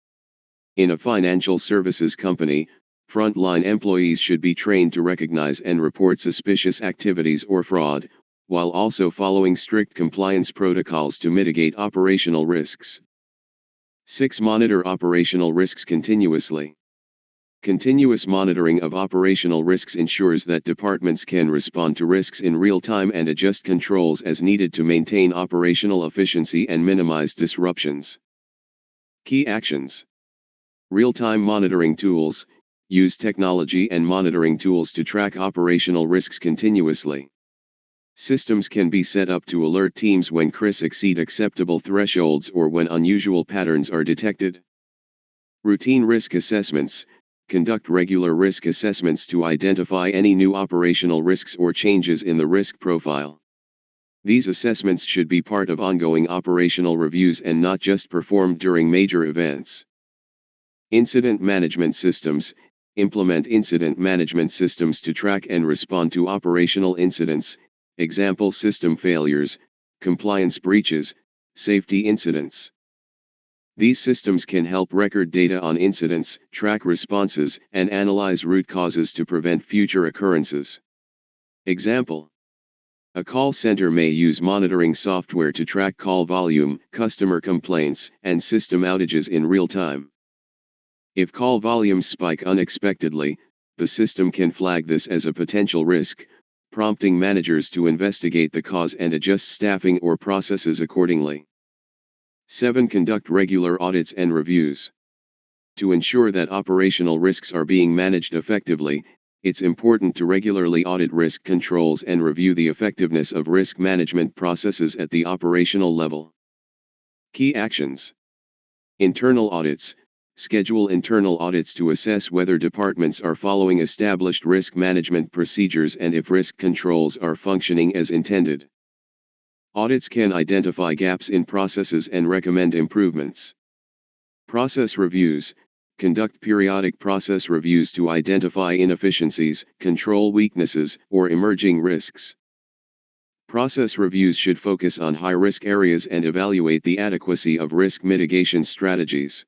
in a financial services company, frontline employees should be trained to recognize and report suspicious activities or fraud, while also following strict compliance protocols to mitigate operational risks. 6. Monitor operational risks continuously. Continuous monitoring of operational risks ensures that departments can respond to risks in real time and adjust controls as needed to maintain operational efficiency and minimize disruptions. Key actions: real-time monitoring tools. Use technology and monitoring tools to track operational risks continuously. Systems can be set up to alert teams when risks exceed acceptable thresholds or when unusual patterns are detected. Routine risk assessments. Conduct regular risk assessments to identify any new operational risks or changes in the risk profile. These assessments should be part of ongoing operational reviews and not just performed during major events. Incident management systems. Implement incident management systems to track and respond to operational incidents, example system failures, compliance breaches, safety incidents. These systems can help record data on incidents, track responses, and analyze root causes to prevent future occurrences. Example: a call center may use monitoring software to track call volume, customer complaints, and system outages in real time. If call volumes spike unexpectedly, the system can flag this as a potential risk, prompting managers to investigate the cause and adjust staffing or processes accordingly. 7. Conduct regular audits and reviews. To ensure that operational risks are being managed effectively, it's important to regularly audit risk controls and review the effectiveness of risk management processes at the operational level. Key actions: internal audits. Schedule internal audits to assess whether departments are following established risk management procedures and if risk controls are functioning as intended. Audits can identify gaps in processes and recommend improvements. Process reviews. Conduct periodic process reviews to identify inefficiencies, control weaknesses, or emerging risks. Process reviews should focus on high-risk areas and evaluate the adequacy of risk mitigation strategies.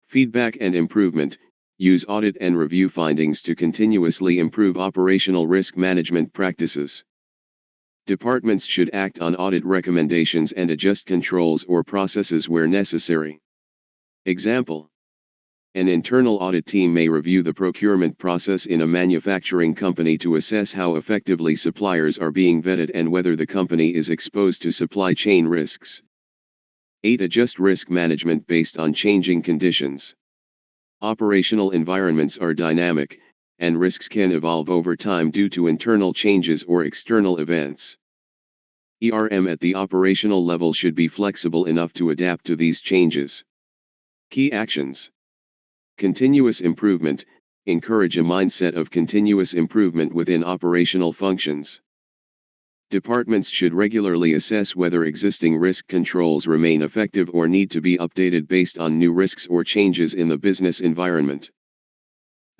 Feedback and improvement. Use audit and review findings to continuously improve operational risk management practices. Departments should act on audit recommendations and adjust controls or processes where necessary. Example: an internal audit team may review the procurement process in a manufacturing company to assess how effectively suppliers are being vetted and whether the company is exposed to supply chain risks. 8. Adjust risk management based on changing conditions. Operational environments are dynamic, and risks can evolve over time due to internal changes or external events. ERM at the operational level should be flexible enough to adapt to these changes. Key actions: continuous improvement. Encourage a mindset of continuous improvement within operational functions. Departments should regularly assess whether existing risk controls remain effective or need to be updated based on new risks or changes in the business environment.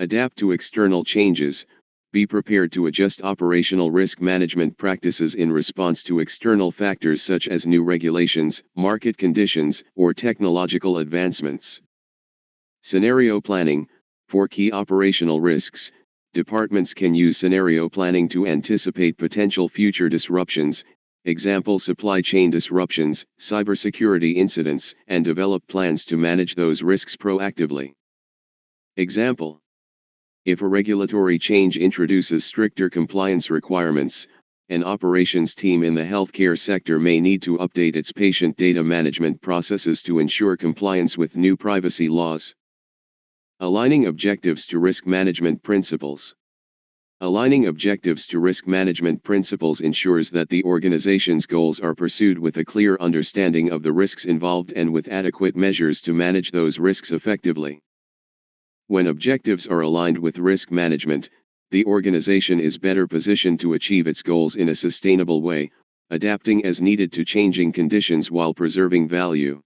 Adapt to external changes. Be prepared to adjust operational risk management practices in response to external factors such as new regulations, market conditions, or technological advancements. Scenario planning. For key operational risks, departments can use scenario planning to anticipate potential future disruptions, example supply chain disruptions, cybersecurity incidents, and develop plans to manage those risks proactively. Example: if a regulatory change introduces stricter compliance requirements, an operations team in the healthcare sector may need to update its patient data management processes to ensure compliance with new privacy laws. Aligning objectives to risk management principles. Aligning objectives to risk management principles ensures that the organization's goals are pursued with a clear understanding of the risks involved and with adequate measures to manage those risks effectively. When objectives are aligned with risk management, the organization is better positioned to achieve its goals in a sustainable way, adapting as needed to changing conditions while preserving value.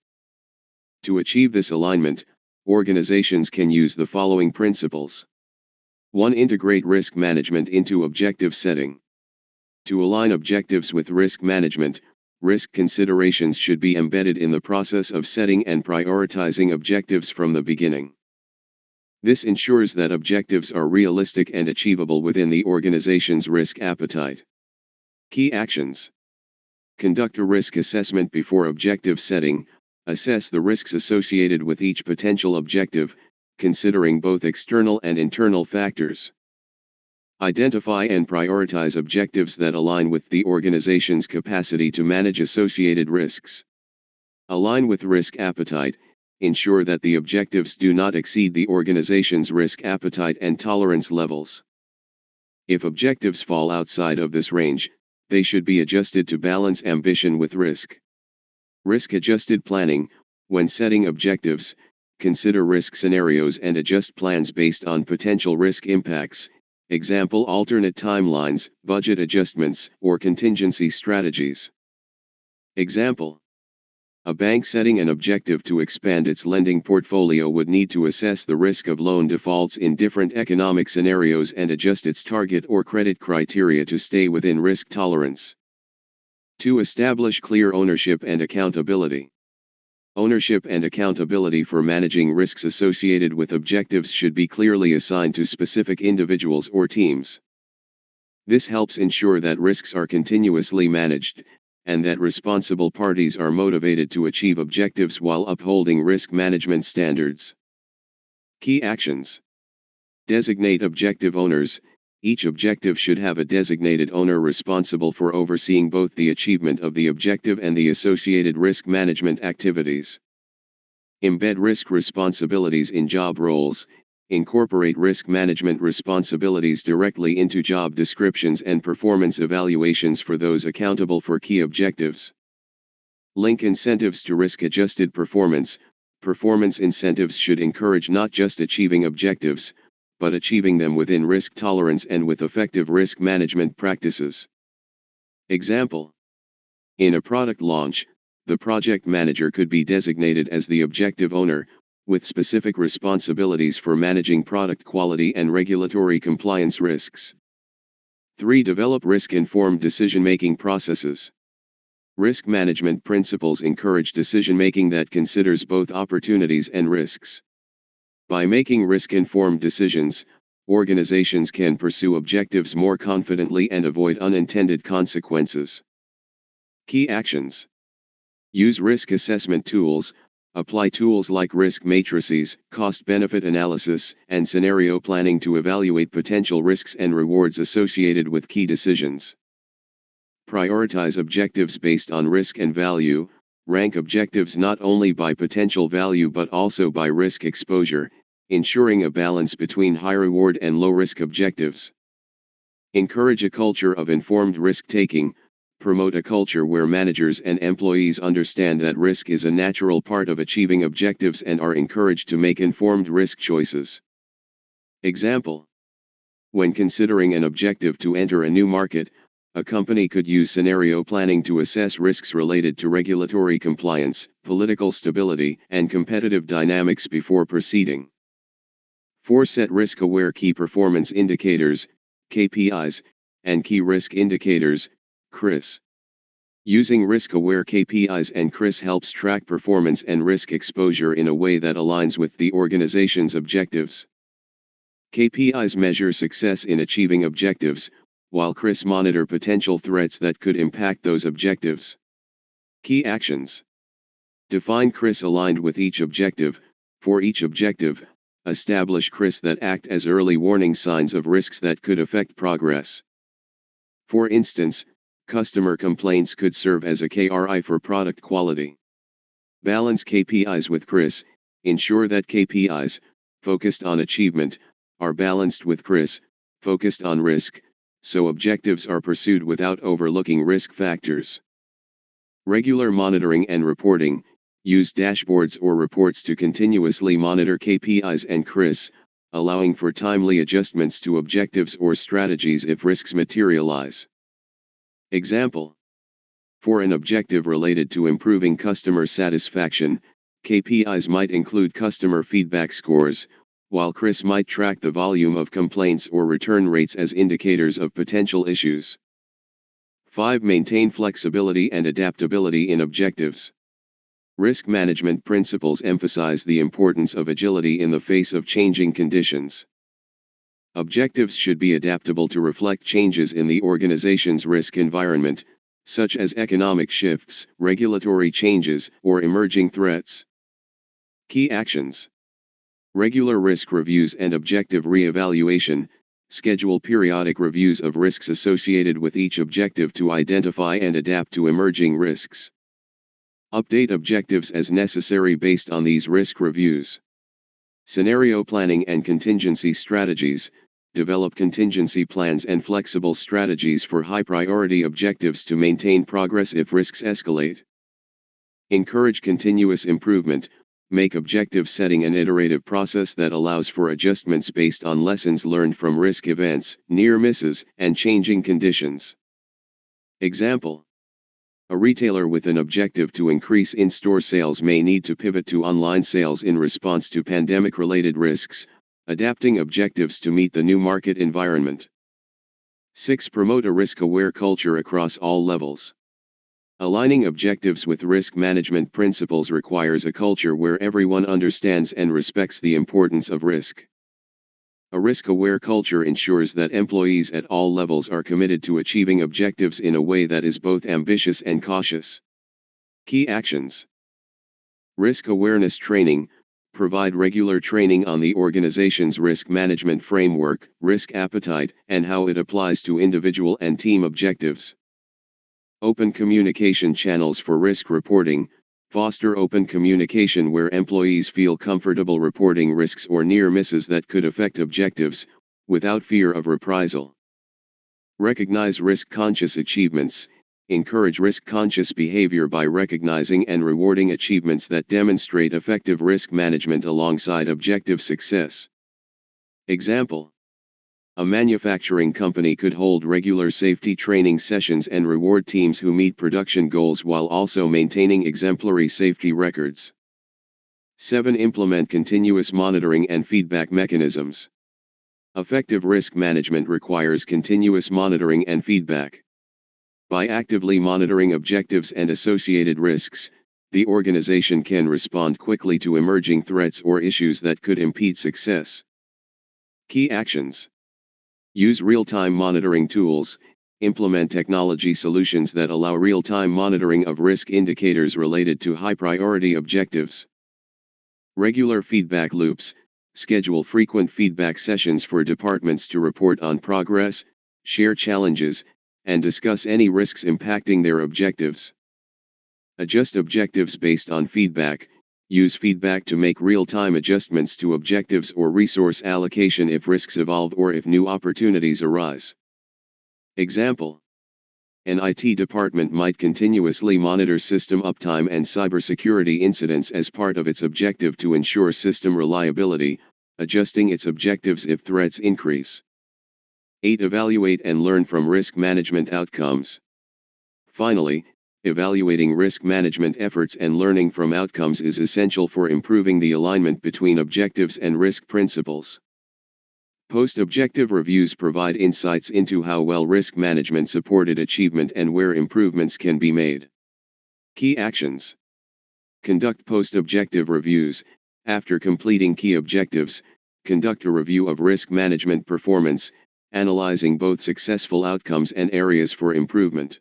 To achieve this alignment, organizations can use the following principles. 1. Integrate risk management into objective setting. To align objectives with risk management, risk considerations should be embedded in the process of setting and prioritizing objectives from the beginning. This ensures that objectives are realistic and achievable within the organization's risk appetite. Key actions. Conduct a risk assessment before objective setting. Assess the risks associated with each potential objective, considering both external and internal factors. Identify and prioritize objectives that align with the organization's capacity to manage associated risks. Align with risk appetite. Ensure that the objectives do not exceed the organization's risk appetite and tolerance levels. If objectives fall outside of this range, they should be adjusted to balance ambition with risk. Risk-adjusted planning. When setting objectives, consider risk scenarios and adjust plans based on potential risk impacts, example alternate timelines, budget adjustments, or contingency strategies. Example: a bank setting an objective to expand its lending portfolio would need to assess the risk of loan defaults in different economic scenarios and adjust its target or credit criteria to stay within risk tolerance. 2. Establish clear ownership and accountability. Ownership and accountability for managing risks associated with objectives should be clearly assigned to specific individuals or teams. This helps ensure that risks are continuously managed, and that responsible parties are motivated to achieve objectives while upholding risk management standards. Key actions. Designate objective owners. Each objective should have a designated owner responsible for overseeing both the achievement of the objective and the associated risk management activities. Embed risk responsibilities in job roles. Incorporate risk management responsibilities directly into job descriptions and performance evaluations for those accountable for key objectives. Link incentives to risk-adjusted performance. Performance incentives should encourage not just achieving objectives, but achieving them within risk tolerance and with effective risk management practices. Example: in a product launch, the project manager could be designated as the objective owner, with specific responsibilities for managing product quality and regulatory compliance risks. 3. Develop risk-informed decision-making processes. Risk management principles encourage decision-making that considers both opportunities and risks. By making risk-informed decisions, organizations can pursue objectives more confidently and avoid unintended consequences. Key actions. Use risk assessment tools. Apply tools like risk matrices, cost-benefit analysis, and scenario planning to evaluate potential risks and rewards associated with key decisions. Prioritize objectives based on risk and value. Rank objectives not only by potential value but also by risk exposure, ensuring a balance between high-reward and low-risk objectives. Encourage a culture of informed risk-taking. Promote a culture where managers and employees understand that risk is a natural part of achieving objectives and are encouraged to make informed risk choices. Example: when considering an objective to enter a new market, a company could use scenario planning to assess risks related to regulatory compliance, political stability, and competitive dynamics before proceeding. 4. Set risk-aware key performance indicators. KPIs, and Key Risk Indicators, KRIS. Using risk-aware KPIs and KRIS helps track performance and risk exposure in a way that aligns with the organization's objectives. KPIs measure success in achieving objectives, while KRIS monitor potential threats that could impact those objectives. Key actions. Define KRIS aligned with each objective. For each objective, establish KRIS that act as early warning signs of risks that could affect progress. For instance, customer complaints could serve as a KRI for product quality. Balance KPIs with KRIS. Ensure that KPIs, focused on achievement, are balanced with KRIS, focused on risk, so objectives are pursued without overlooking risk factors. Regular monitoring and reporting. Use dashboards or reports to continuously monitor KPIs and KRIS, allowing for timely adjustments to objectives or strategies if risks materialize. Example. For an objective related to improving customer satisfaction, KPIs might include customer feedback scores, while KRIS might track the volume of complaints or return rates as indicators of potential issues. 5. Maintain flexibility and adaptability in objectives. Risk management principles emphasize the importance of agility in the face of changing conditions. Objectives should be adaptable to reflect changes in the organization's risk environment, such as economic shifts, regulatory changes, or emerging threats. Key actions. Regular risk reviews and objective re-evaluation. Schedule periodic reviews of risks associated with each objective to identify and adapt to emerging risks. Update objectives as necessary based on these risk reviews. Scenario planning and contingency strategies. Develop contingency plans and flexible strategies for high-priority objectives to maintain progress if risks escalate. Encourage continuous improvement. Make objective setting an iterative process that allows for adjustments based on lessons learned from risk events, near misses, and changing conditions. Example. A retailer with an objective to increase in-store sales may need to pivot to online sales in response to pandemic-related risks, adapting objectives to meet the new market environment. 6. Promote a risk-aware culture across all levels. Aligning objectives with risk management principles requires a culture where everyone understands and respects the importance of risk. A risk-aware culture ensures that employees at all levels are committed to achieving objectives in a way that is both ambitious and cautious. Key actions. Risk awareness training. Provide regular training on the organization's risk management framework, risk appetite, and how it applies to individual and team objectives. Open communication channels for risk reporting. Foster open communication where employees feel comfortable reporting risks or near misses that could affect objectives, without fear of reprisal. Recognize risk-conscious achievements. Encourage risk-conscious behavior by recognizing and rewarding achievements that demonstrate effective risk management alongside objective success. Example. A manufacturing company could hold regular safety training sessions and reward teams who meet production goals while also maintaining exemplary safety records. 7. Implement continuous monitoring and feedback mechanisms. Effective risk management requires continuous monitoring and feedback. By actively monitoring objectives and associated risks, the organization can respond quickly to emerging threats or issues that could impede success. Key actions. Use real-time monitoring tools. Implement technology solutions that allow real-time monitoring of risk indicators related to high-priority objectives. Regular feedback loops. Schedule frequent feedback sessions for departments to report on progress, share challenges, and discuss any risks impacting their objectives. Adjust objectives based on feedback. Use feedback to make real-time adjustments to objectives or resource allocation if risks evolve or if new opportunities arise. Example. An IT department might continuously monitor system uptime and cybersecurity incidents as part of its objective to ensure system reliability, adjusting its objectives if threats increase. 8. Evaluate and learn from risk management outcomes. Finally, evaluating risk management efforts and learning from outcomes is essential for improving the alignment between objectives and risk principles. Post-objective reviews provide insights into how well risk management supported achievement and where improvements can be made. Key actions. Conduct post-objective reviews. After completing key objectives, conduct a review of risk management performance, analyzing both successful outcomes and areas for improvement.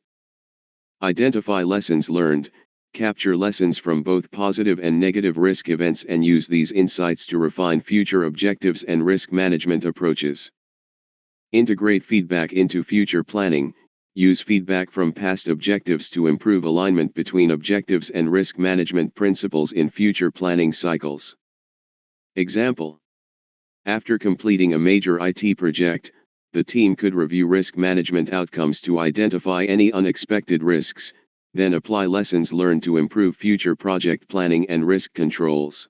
Identify lessons learned. Capture lessons from both positive and negative risk events and use these insights to refine future objectives and risk management approaches. Integrate feedback into future planning. Use feedback from past objectives to improve alignment between objectives and risk management principles in future planning cycles. Example: after completing a major IT project, the team could review risk management outcomes to identify any unexpected risks, then apply lessons learned to improve future project planning and risk controls.